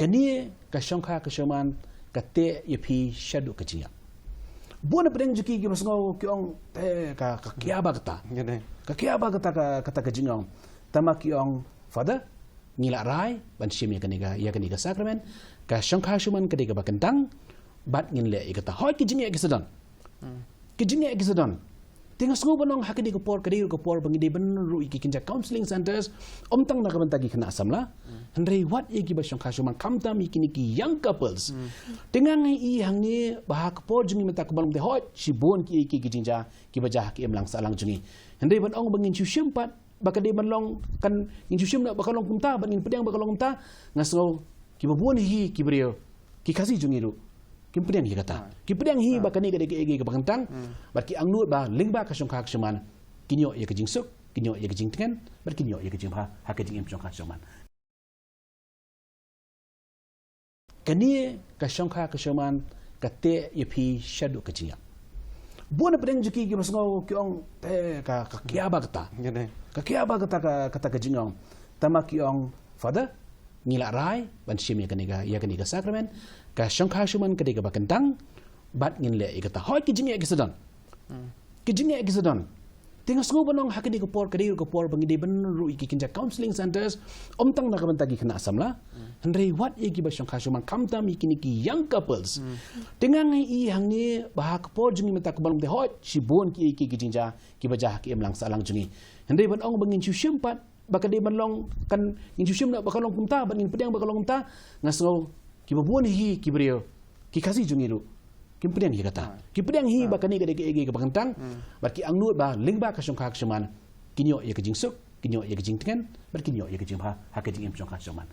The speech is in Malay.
kani ka shongkha ka shaman ka te yapi shadu ka jinga buana pedeng juki ki masngo ki ong ka kiaba kata ka kiaba kata ka jingong tama ki ong father ngila rai ban shim ya kaniga sakrament ka shongkha shaman ka diga bakentang bat ngin le ikata hoy ki jinga ki sedan ki jinga ki sedan tingas ngo banong hakini ko por bangide ban ru iki kinja counseling centers omtang na kabanta gi kana asamla andre what iki ba shongkha shuman kamta mi kini ki young couples tingang i hangni ba ka por jungi mata ko balum de hot shibon ki iki jinja ki baja ki emlang salang jungi andre ban ong bangin chushim pat bakade ban long kan in chushim na bakalong kumta ban in pedang bakalong kumta ngasngo ki babon hi ki brio ki kasi jungi ru kim pedang hi kata ki pedang hi bakani ka deke ke bakantang bar ki angnut ba lingba ka shongkha shaman kinyo ye ka jingsuk kinyo ye ka jingtengan bar kinyo ye ka jingha ha ka jingem shongkha shaman kani ka shongkha shaman ka te ye pi shadu ka jinga buana pedang juki ki masngo ki ong ka kiaba kata ka jingong tama ki ong father ngila rai ban shim ya kaniga sakrament ka shongkha shuman ka diga bakentang bat ngin le ikata hoy ki jinga ki sedan tingas ngo banong hakini ko por bangide ban ru iki kinja counseling centers omtang na kabanta gi kana asamla andre what iki ba shongkha shuman kamta mi kini ki young couples tingang i hangni ba ka por jungi mata ko balum de hoy shibon ki iki jinja ki baja ki emlang salang jungi andre ban ong bangin chushim pat bakade banlong kan injushim na bakalong kumta ban in pedang bakalong kumta ngasngo ki babon hi ki brio ki kasi jungi ru kim pedang hi kata ki pedang hi bakani ka deke ke bakantang bar ki angnut ba lingba ka shongkha shaman kinyo ye ka jingsuk kinyo ye ka jingtengan bar kinyo ye ka jingha ha ka jingem shongkha shaman